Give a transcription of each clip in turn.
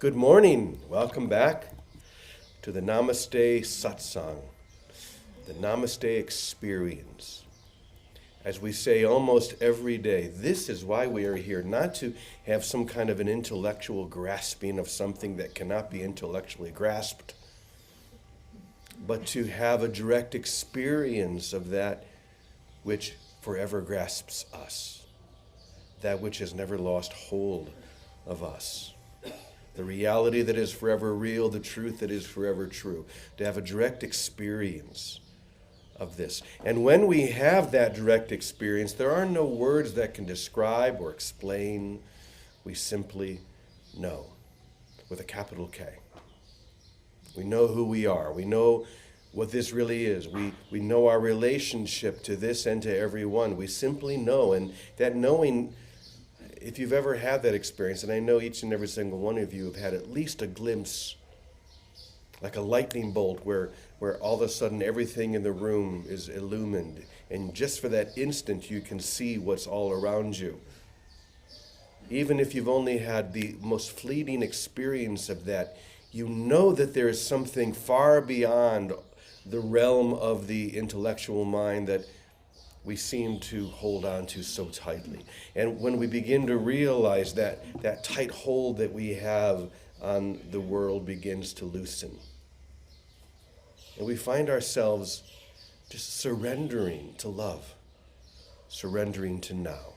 Good morning. Welcome back to the Namaste Satsang, the Namaste experience. As we say almost every day, this is why we are here, not to have some kind of an intellectual grasping of something that cannot be intellectually grasped, but to have a direct experience of that which forever grasps us, that which has never lost hold of us. The reality that is forever real, the truth that is forever true. To have a direct experience of this. And when we have that direct experience, there are no words that can describe or explain. We simply know, with a capital K. We know who we are. We know what this really is. We know our relationship to this and to everyone. We simply know, and that knowing, if you've ever had that experience, and I know each and every single one of you have had at least a glimpse, like a lightning bolt, where all of a sudden everything in the room is illumined, and just for that instant you can see what's all around you. Even if you've only had the most fleeting experience of that, you know that there is something far beyond the realm of the intellectual mind that we seem to hold on to so tightly. And when we begin to realize that tight hold that we have on the world begins to loosen. And we find ourselves just surrendering to love, surrendering to now.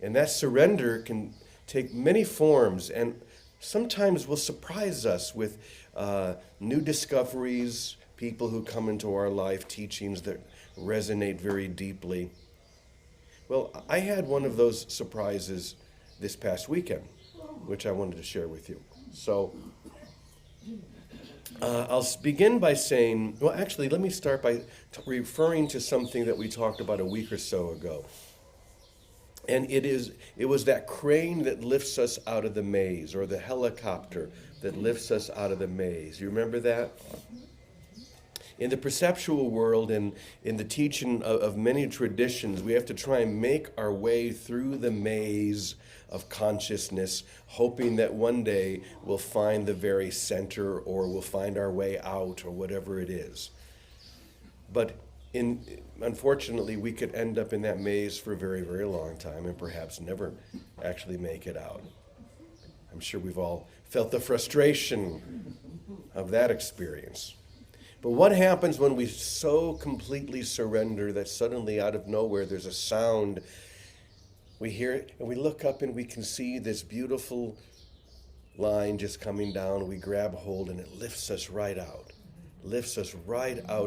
And that surrender can take many forms and sometimes will surprise us with new discoveries, people who come into our life, teachings that resonate very deeply. Well, I had one of those surprises this past weekend, which I wanted to share with you. So I'll begin by saying, well, actually, let me start by referring to something that we talked about a week or so ago. And it was that crane that lifts us out of the maze, or the helicopter that lifts us out of the maze. You remember that? In the perceptual world and in the teaching of many traditions, we have to try and make our way through the maze of consciousness, hoping that one day we'll find the very center or we'll find our way out or whatever it is. But unfortunately, we could end up in that maze for a very, very long time and perhaps never actually make it out. I'm sure we've all felt the frustration of that experience. But what happens when we so completely surrender that suddenly out of nowhere there's a sound, we hear it, and we look up and we can see this beautiful line just coming down. We grab hold and it lifts us right out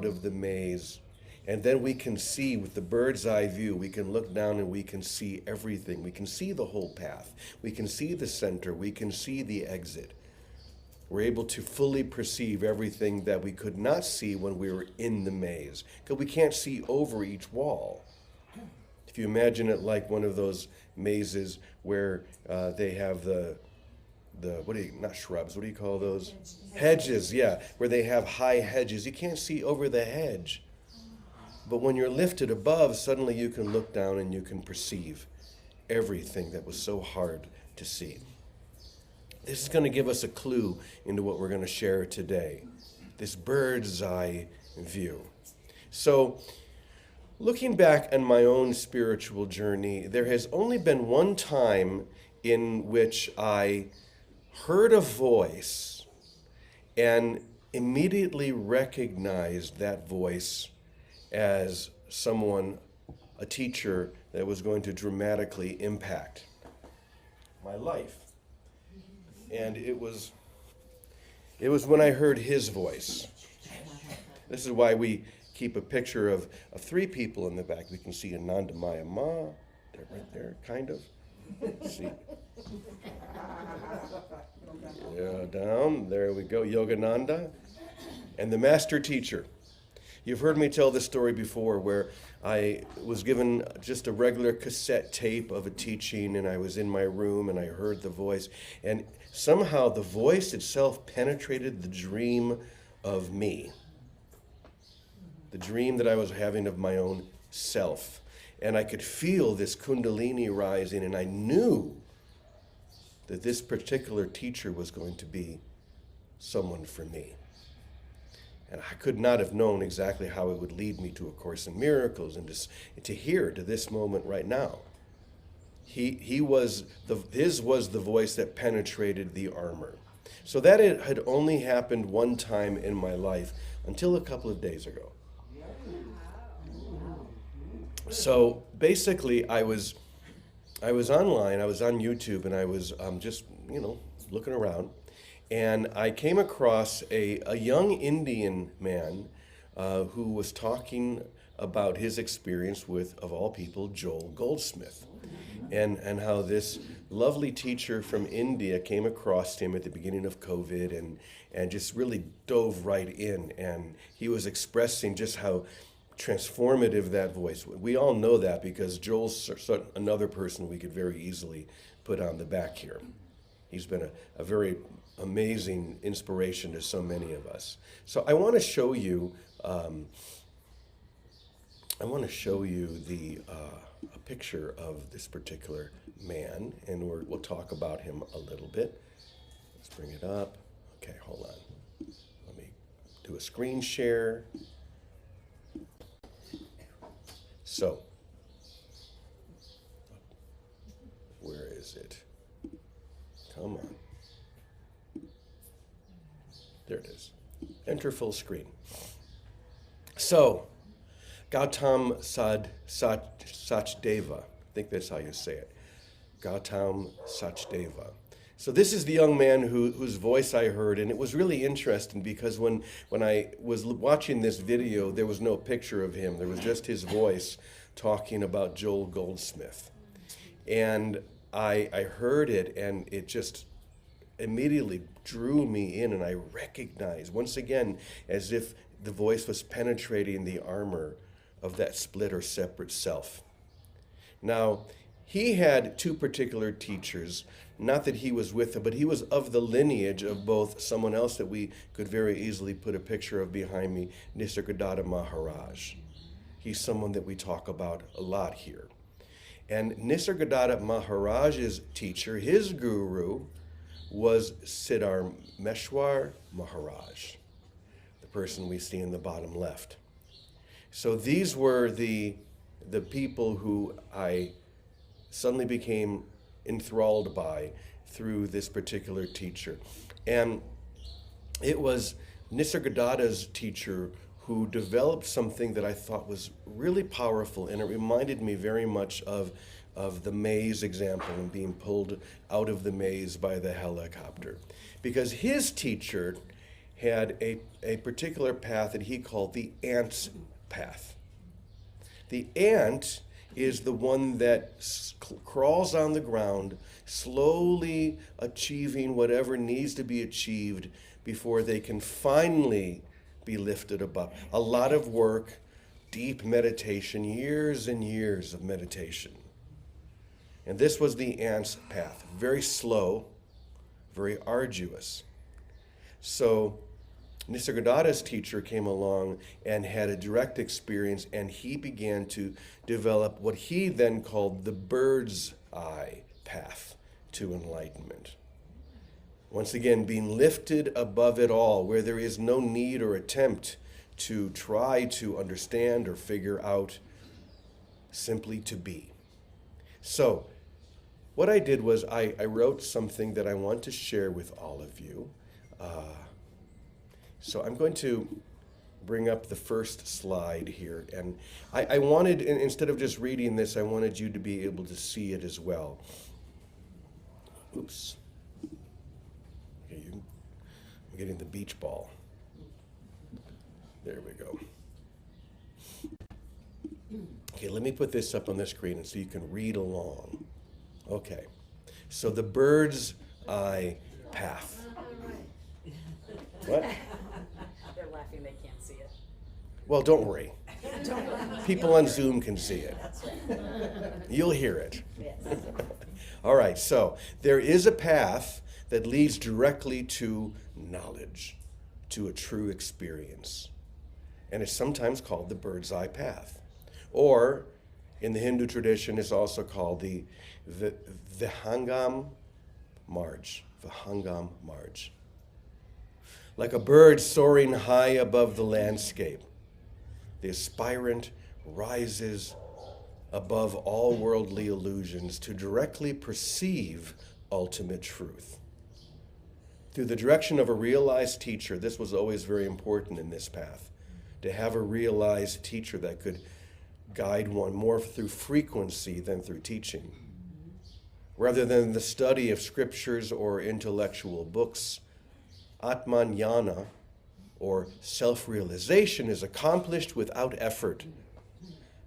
of the maze. And then we can see with the bird's eye view, we can look down and we can see everything. We can see the whole path. We can see the center. We can see the exit. We're able to fully perceive everything that we could not see when we were in the maze, because we can't see over each wall. If you imagine it like one of those mazes where they have not shrubs, what do you call those? Hedges, yeah, where they have high hedges. You can't see over the hedge. But when you're lifted above, suddenly you can look down and you can perceive everything that was so hard to see. This is going to give us a clue into what we're going to share today, this bird's eye view. So, looking back on my own spiritual journey, there has only been one time in which I heard a voice and immediately recognized that voice as someone, a teacher that was going to dramatically impact my life. And it was when I heard his voice. This is why we keep a picture of three people in the back. We can see Ananda Maya Ma. They're right there, kind of. See. Yeah, down. There we go. Yogananda. And the master teacher. You've heard me tell this story before where I was given just a regular cassette tape of a teaching and I was in my room and I heard the voice. And somehow the voice itself penetrated the dream of me. The dream that I was having of my own self. And I could feel this kundalini rising and I knew that this particular teacher was going to be someone for me. And I could not have known exactly how it would lead me to A Course in Miracles and to here, to this moment right now. His was the voice that penetrated the armor. So that it had only happened one time in my life until a couple of days ago. So basically, I was online, I was on YouTube, and I was just, looking around. And I came across a young Indian man who was talking about his experience with, of all people, Joel Goldsmith. And how this lovely teacher from India came across him at the beginning of COVID and just really dove right in. And he was expressing just how transformative that voice was. We all know that because Joel's another person we could very easily put on the back here. He's been a very amazing inspiration to so many of us. So I want to show you a picture of this particular man, and we'll talk about him a little bit. Let's bring it up. Okay, hold on. Let me do a screen share. So, where is it? Come on. There it is. Enter full screen. So, Gautam Sachdeva, I think that's how you say it. Gautam Sachdeva. So this is the young man whose voice I heard, and it was really interesting because when I was watching this video, there was no picture of him. There was just his voice talking about Joel Goldsmith. And I heard it, and it just immediately drew me in, and I recognized, once again, as if the voice was penetrating the armor of that split or separate self. Now, he had two particular teachers, not that he was with them, but he was of the lineage of both someone else that we could very easily put a picture of behind me, Nisargadatta Maharaj. He's someone that we talk about a lot here. And Nisargadatta Maharaj's teacher, his guru, was Siddhar Meshwar Maharaj, the person we see in the bottom left. So these were the people who I suddenly became enthralled by through this particular teacher. And it was Nisargadatta's teacher who developed something that I thought was really powerful, and it reminded me very much of the maze example and being pulled out of the maze by the helicopter. Because his teacher had a particular path that he called the ant's path. The ant is the one that crawls on the ground, slowly achieving whatever needs to be achieved before they can finally be lifted above. A lot of work, deep meditation, years and years of meditation. And this was the ant's path. Very slow, very arduous. So Nisargadatta's teacher came along and had a direct experience, and he began to develop what he then called the bird's eye path to enlightenment. Once again, being lifted above it all, where there is no need or attempt to try to understand or figure out, simply to be. So, what I did was I wrote something that I want to share with all of you. So I'm going to bring up the first slide here. And I wanted, instead of just reading this, I wanted you to be able to see it as well. Oops. Okay, I'm getting the beach ball. There we go. Okay, let me put this up on the screen so you can read along. Okay, so the bird's eye path. What? They're laughing, they can't see it. Well, don't worry. People on Zoom can see it. You'll hear it. Yes. All right, so there is a path that leads directly to knowledge, to a true experience. And it's sometimes called the bird's eye path. Or, in the Hindu tradition, it's also called the Vihangam marge, Vihangam marge. Like a bird soaring high above the landscape, the aspirant rises above all worldly illusions to directly perceive ultimate truth. Through the direction of a realized teacher, this was always very important in this path, to have a realized teacher that could guide one more through frequency than through teaching. Rather than the study of scriptures or intellectual books, Atmanyana, or self-realization, is accomplished without effort.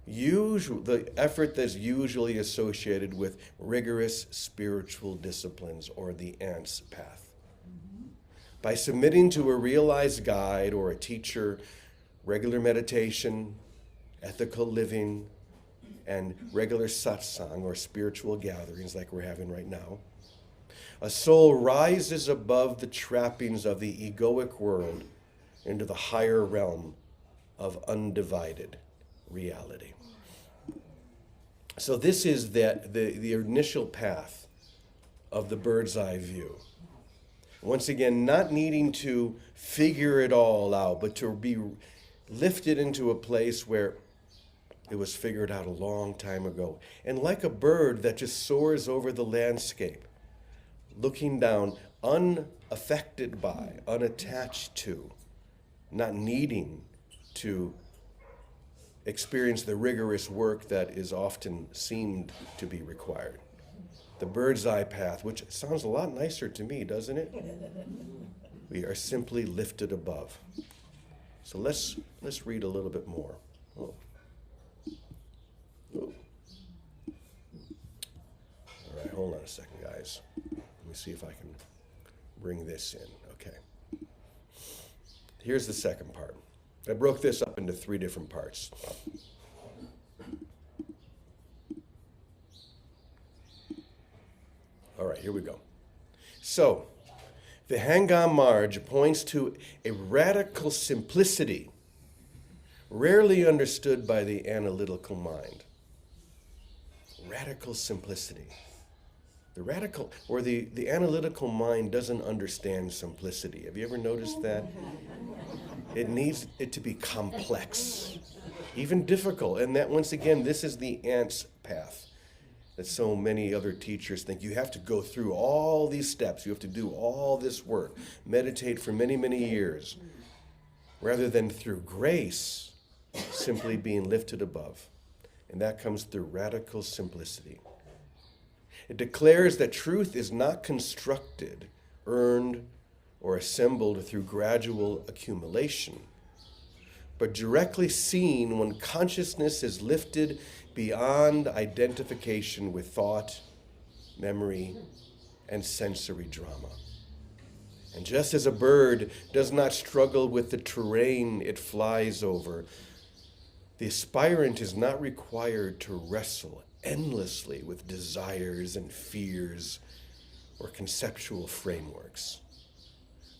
The effort that's usually associated with rigorous spiritual disciplines or the ant's path. By submitting to a realized guide or a teacher, regular meditation, ethical living, and regular satsang or spiritual gatherings like we're having right now, a soul rises above the trappings of the egoic world into the higher realm of undivided reality. So this is the initial path of the bird's eye view. Once again, not needing to figure it all out, but to be lifted into a place where it was figured out a long time ago. And like a bird that just soars over the landscape, looking down, unaffected by, unattached to, not needing to experience the rigorous work that is often seemed to be required. The bird's eye path, which sounds a lot nicer to me, doesn't it? We are simply lifted above. So let's read a little bit more. Oh. Oh. All right, hold on a second, guys. Let me see if I can bring this in. Okay. Here's the second part. I broke this up into 3 different parts. All right, here we go. So, the Hangam Marge points to a radical simplicity rarely understood by the analytical mind. Radical simplicity. The analytical mind doesn't understand simplicity. Have you ever noticed that? It needs it to be complex, even difficult. And that, once again, this is the ant's path that so many other teachers think. You have to go through all these steps. You have to do all this work, meditate for many, many years, rather than through grace, simply being lifted above. And that comes through radical simplicity. It declares that truth is not constructed, earned, or assembled through gradual accumulation, but directly seen when consciousness is lifted beyond identification with thought, memory, and sensory drama. And just as a bird does not struggle with the terrain it flies over, the aspirant is not required to wrestle endlessly with desires and fears or conceptual frameworks.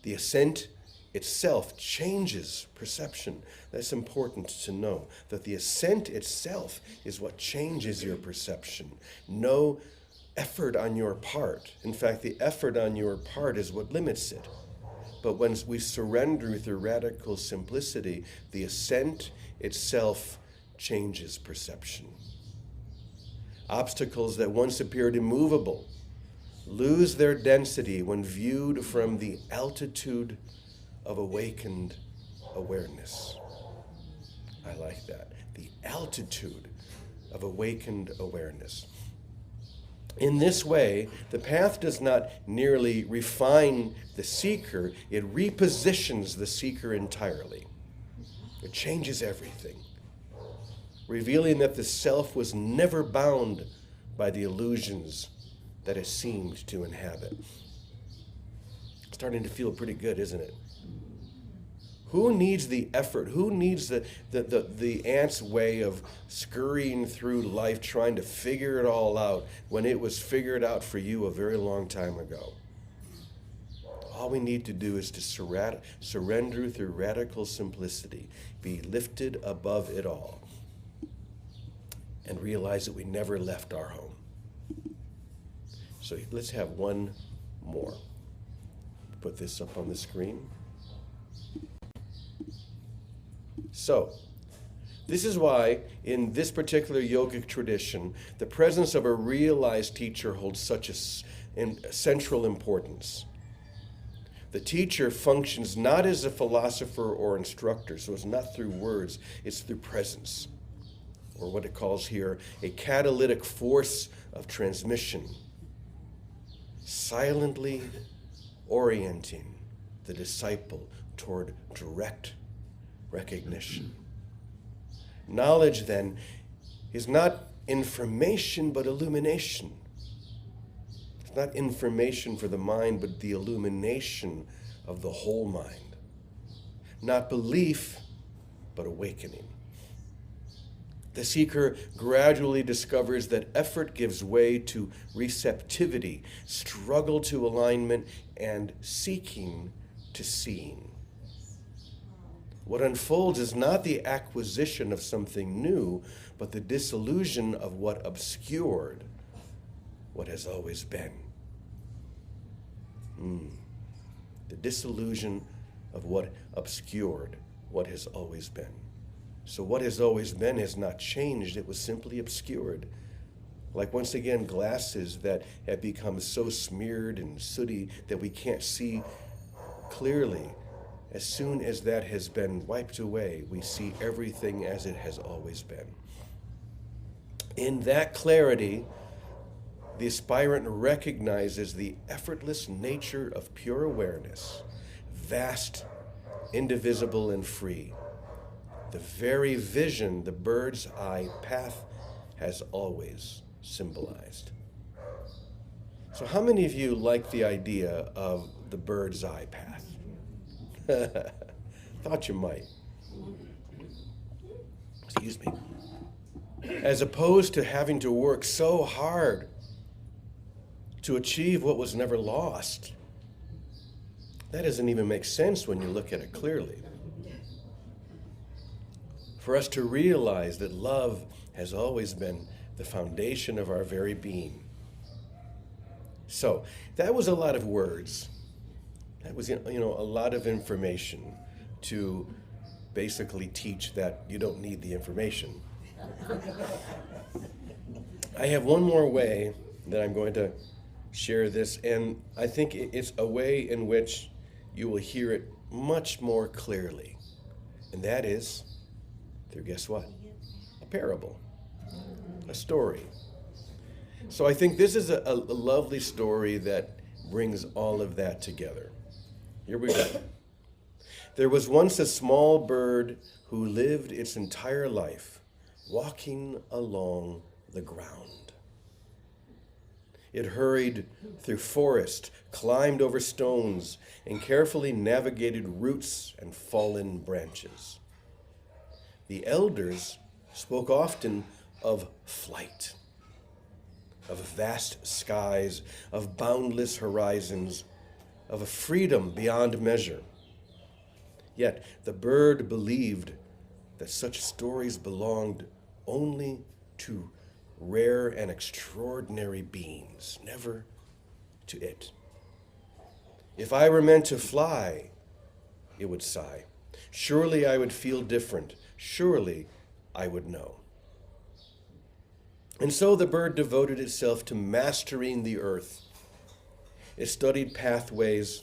The ascent itself changes perception. That's important to know, that the ascent itself is what changes your perception. No effort on your part. In fact, the effort on your part is what limits it. But when we surrender through radical simplicity, the ascent itself changes perception. Obstacles that once appeared immovable lose their density when viewed from the altitude of awakened awareness. I like that. The altitude of awakened awareness. In this way, the path does not merely refine the seeker, it repositions the seeker entirely. It changes everything, revealing that the self was never bound by the illusions that it seemed to inhabit. Starting to feel pretty good, isn't it? Who needs the effort? Who needs the ant's way of scurrying through life trying to figure it all out when it was figured out for you a very long time ago? All we need to do is to surrender through radical simplicity, be lifted above it all, and realize that we never left our home. So let's have one more. Put this up on the screen. So, this is why, in this particular yogic tradition, the presence of a realized teacher holds such a central importance. The teacher functions not as a philosopher or instructor, so it's not through words, it's through presence, or what it calls here a catalytic force of transmission, silently orienting the disciple toward direct recognition. Knowledge, then, is not information but illumination. It's not information for the mind but the illumination of the whole mind. Not belief but awakening. The seeker gradually discovers that effort gives way to receptivity, struggle to alignment, and seeking to seeing. What unfolds is not the acquisition of something new, but the dissolution of what obscured what has always been. The disillusion of what obscured what has always been. So what has always been has not changed, it was simply obscured. Like, once again, glasses that have become so smeared and sooty that we can't see clearly. As soon as that has been wiped away, we see everything as it has always been. In that clarity, the aspirant recognizes the effortless nature of pure awareness, vast, indivisible, and free. The very vision the bird's eye path has always symbolized. So how many of you like the idea of the bird's eye path? Thought you might. Excuse me. As opposed to having to work so hard to achieve what was never lost. That doesn't even make sense when you look at it clearly. For us to realize that love has always been the foundation of our very being. So, that was a lot of words. That was, a lot of information to basically teach that you don't need the information. I have one more way that I'm going to share this, and I think it's a way in which you will hear it much more clearly. And that is through, guess what? A parable, a story. So I think this is a lovely story that brings all of that together. Here we go. There was once a small bird who lived its entire life walking along the ground. It hurried through forest, climbed over stones, and carefully navigated roots and fallen branches. The elders spoke often of flight, of vast skies, of boundless horizons, of a freedom beyond measure. Yet the bird believed that such stories belonged only to rare and extraordinary beings, never to it. If I were meant to fly, it would sigh, surely I would feel different. Surely I would know. And so the bird devoted itself to mastering the earth. It studied pathways,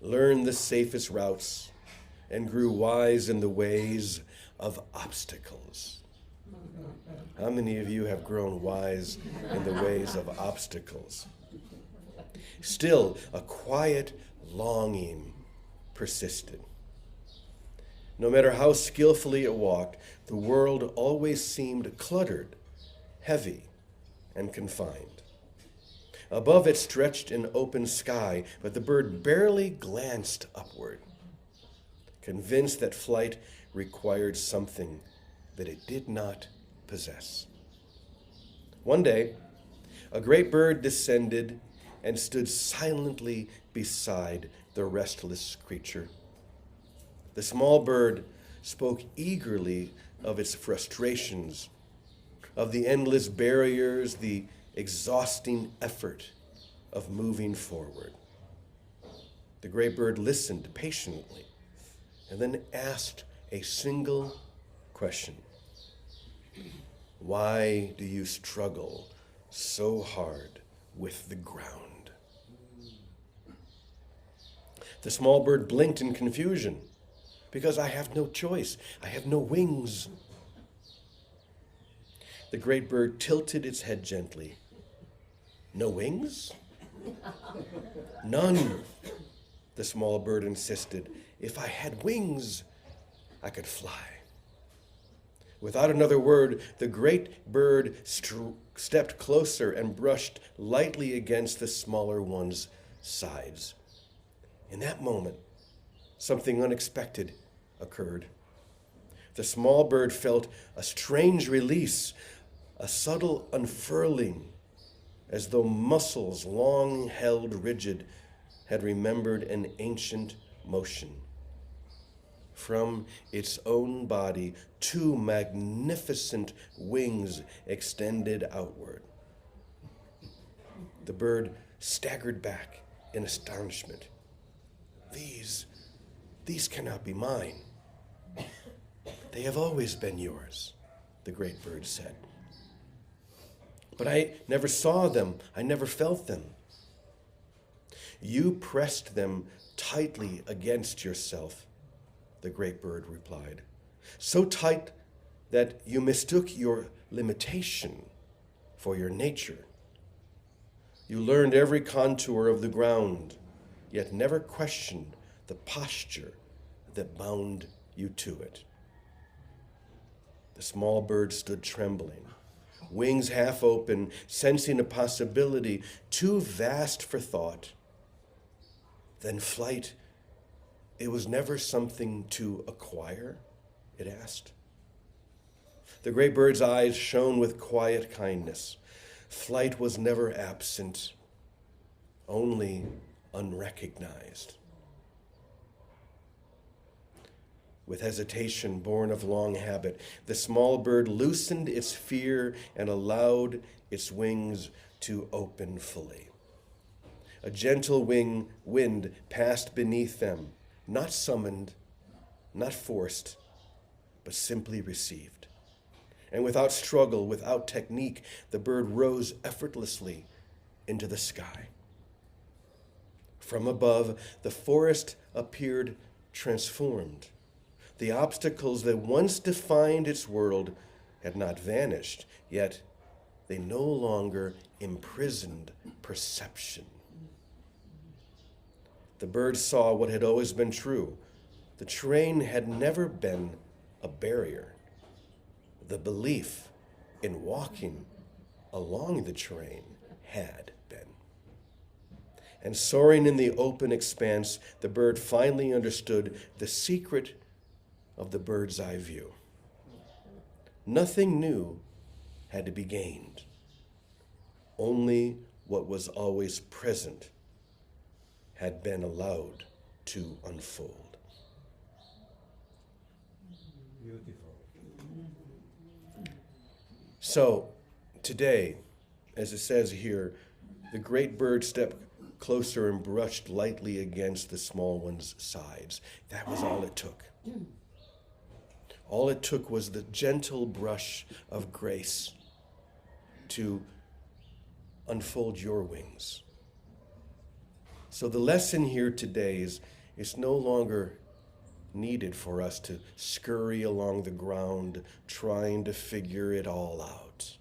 learned the safest routes, and grew wise in the ways of obstacles. How many of you have grown wise in the ways of obstacles? Still, a quiet longing persisted. No matter how skillfully it walked, the world always seemed cluttered, heavy, and confined. Above it stretched an open sky, but the bird barely glanced upward, convinced that flight required something that it did not possess. One day, a great bird descended and stood silently beside the restless creature. The small bird spoke eagerly of its frustrations, of the endless barriers, the exhausting effort of moving forward. The gray bird listened patiently and then asked a single question. Why do you struggle so hard with the ground? The small bird blinked in confusion. Because I have no choice. I have no wings. The great bird tilted its head gently. No wings? None, the small bird insisted. If I had wings, I could fly. Without another word, the great bird stepped closer and brushed lightly against the smaller one's sides. In that moment, something unexpected occurred. The small bird felt a strange release, a subtle unfurling, as though muscles long held rigid had remembered an ancient motion. From its own body, two magnificent wings extended outward. The bird staggered back in astonishment. These cannot be mine. They have always been yours, the great bird said. But I never saw them. I never felt them. You pressed them tightly against yourself, the great bird replied. So tight that you mistook your limitation for your nature. You learned every contour of the ground, yet never questioned the posture that bound you to it. The small bird stood trembling, wings half open, sensing a possibility too vast for thought. Then flight, it was never something to acquire, it asked. The great bird's eyes shone with quiet kindness. Flight was never absent, only unrecognized. With hesitation born of long habit, the small bird loosened its fear and allowed its wings to open fully. A gentle wind passed beneath them, not summoned, not forced, but simply received. And without struggle, without technique, the bird rose effortlessly into the sky. From above, the forest appeared transformed. The obstacles that once defined its world had not vanished, yet they no longer imprisoned perception. The bird saw what had always been true. The terrain had never been a barrier. The belief in walking along the terrain had been. And soaring in the open expanse, the bird finally understood the secret of the bird's eye view. Nothing new had to be gained. Only what was always present had been allowed to unfold. Beautiful. So, today, as it says here, the great bird stepped closer and brushed lightly against the small one's sides. That was all it took. All it took was the gentle brush of grace to unfold your wings. So the lesson here today is it's no longer needed for us to scurry along the ground trying to figure it all out.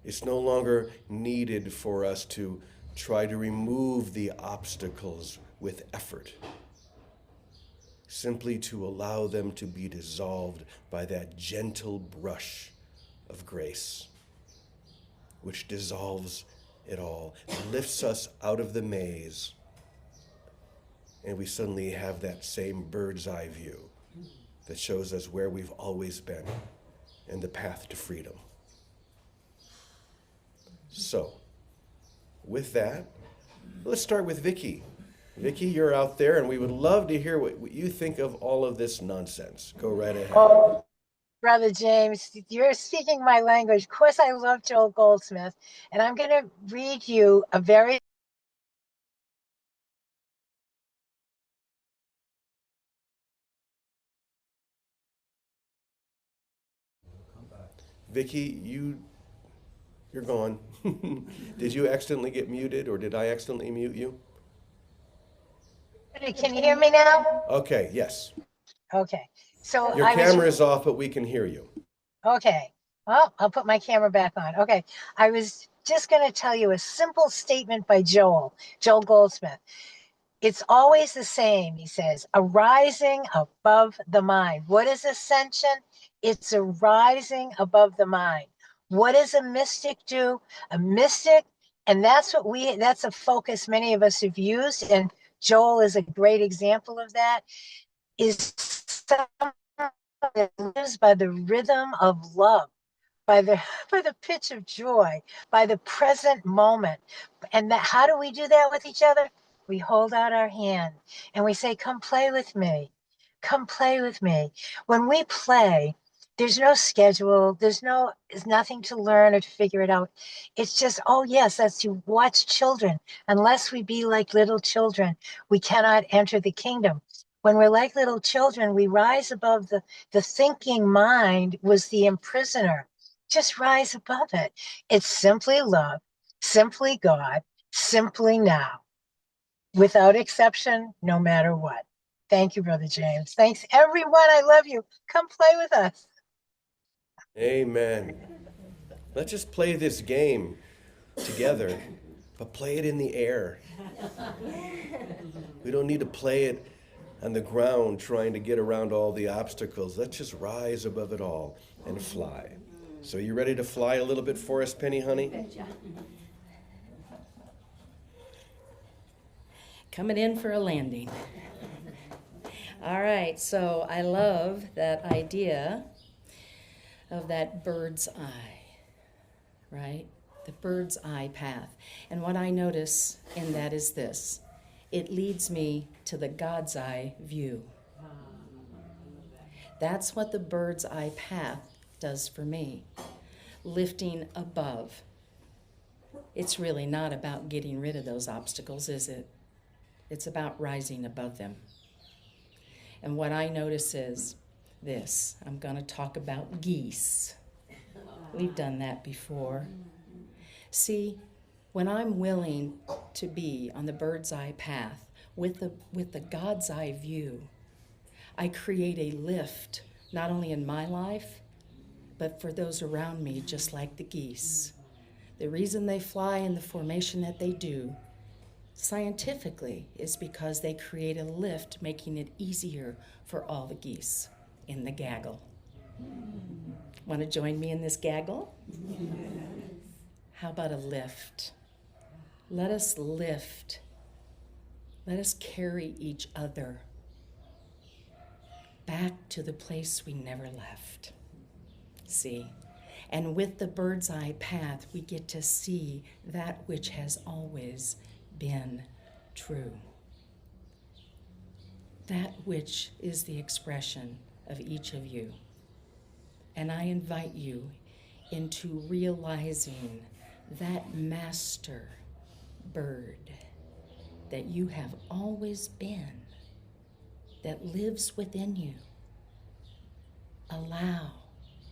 It's no longer needed for us to try to remove the obstacles with effort, simply to allow them to be dissolved by that gentle brush of grace, which dissolves it all, lifts us out of the maze, and we suddenly have that same bird's eye view that shows us where we've always been and the path to freedom. So, with that, let's start with Vicki. Vicki, you're out there, and we would love to hear what you think of all of this nonsense. Go right ahead. Oh, Brother James, you're speaking my language. Of course, I love Joel Goldsmith, and I'm going to read you a very Vicky, you're gone. Did you accidentally get muted, or did I accidentally mute you? Can you hear me now? Okay, yes. Okay. So Your I was, camera is off, but we can hear you. okay. Well, I'll put my camera back on. Okay. I was just going to tell you a simple statement by Joel Goldsmith. It's always the same, he says, arising above the mind. What is ascension? It's arising above the mind. What does a mystic do? A mystic, and that's a focus many of us have used, and Joel is a great example of that, is someone that lives by the rhythm of love, by the by the pitch of joy, by the present moment. And that, how do we do that with each other? We hold out our hand and we say, come play with me. Come play with me. When we play, there's no schedule, there's nothing to learn or to figure it out. It's just, oh yes, that's to watch children. Unless we be like little children, we cannot enter the kingdom. When we're like little children, we rise above the thinking mind was the imprisoner. Just rise above it. It's simply love, simply God, simply now, without exception, no matter what. Thank you, Brother James. Thanks, everyone. I love you. Come play with us. Amen. Let's just play this game together, but play it in the air. We don't need to play it on the ground trying to get around all the obstacles. Let's just rise above it all and fly. So you ready to fly a little bit for us, Penny, honey? Coming in for a landing. All right, so I love that idea of that bird's eye, right? The bird's eye path. And what I notice in that is this: it leads me to the God's eye view. That's what the bird's eye path does for me. Lifting above. It's really not about getting rid of those obstacles, is it? It's about rising above them. And what I notice is this. I'm going to talk about geese. We've done that before. See, when I'm willing to be on the bird's eye path with the God's eye view, I create a lift, not only in my life, but for those around me, just like the geese. The reason they fly in the formation that they do, scientifically, is because they create a lift, making it easier for all the geese in the gaggle. Want to join me in this gaggle? How about a lift? Let us lift. Let us carry each other back to the place we never left. See? And with the bird's eye path, we get to see that which has always been true. That which is the expression of each of you. And I invite you into realizing that master bird that you have always been, that lives within you. Allow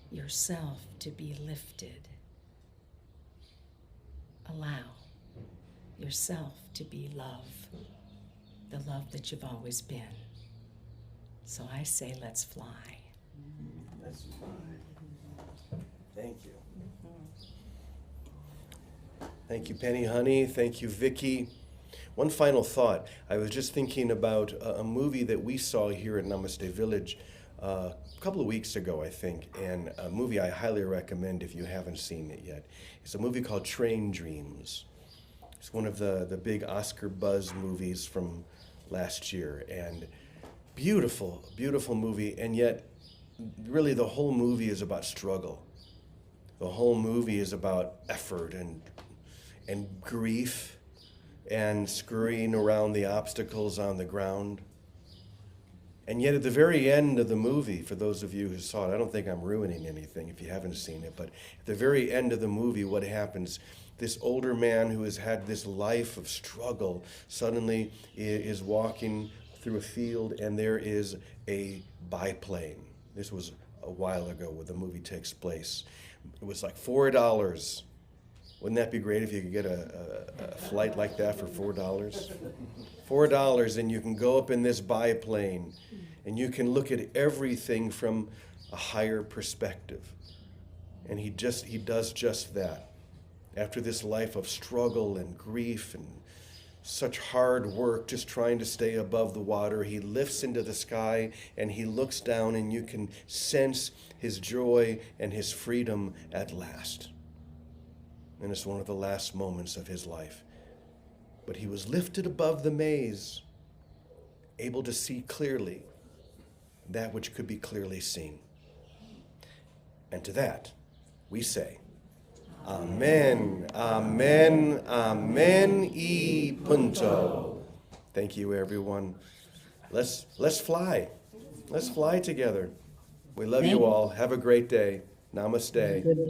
yourself to be lifted. Allow yourself to be love, the love that you've always been. So I say, let's fly. Let's fly. Thank you. Thank you, Penny, honey. Thank you, Vicky. One final thought. I was just thinking about a movie that we saw here at Namaste Village a couple of weeks ago, I think, and a movie I highly recommend if you haven't seen it yet. It's a movie called Train Dreams. It's one of the big Oscar buzz movies from last year, and beautiful, beautiful movie, and yet really the whole movie is about struggle. The whole movie is about effort and grief and scurrying around the obstacles on the ground. And yet at the very end of the movie, for those of you who saw it, I don't think I'm ruining anything if you haven't seen it, but at the very end of the movie, what happens? This older man who has had this life of struggle suddenly is walking through a field, and there is a biplane. This was a while ago where the movie takes place. It was like $4. Wouldn't that be great if you could get a flight like that for $4? $4, and you can go up in this biplane and you can look at everything from a higher perspective. And he does just that. After this life of struggle and grief and such hard work just trying to stay above the water, he lifts into the sky and he looks down, and you can sense his joy and his freedom at last. And it's one of the last moments of his life. But he was lifted above the maze, able to see clearly that which could be clearly seen. And to that, we say, Amen, Amen, Amen, e punto. Thank you, everyone. Let's fly. Let's fly together. We love you all. Have a great day. Namaste.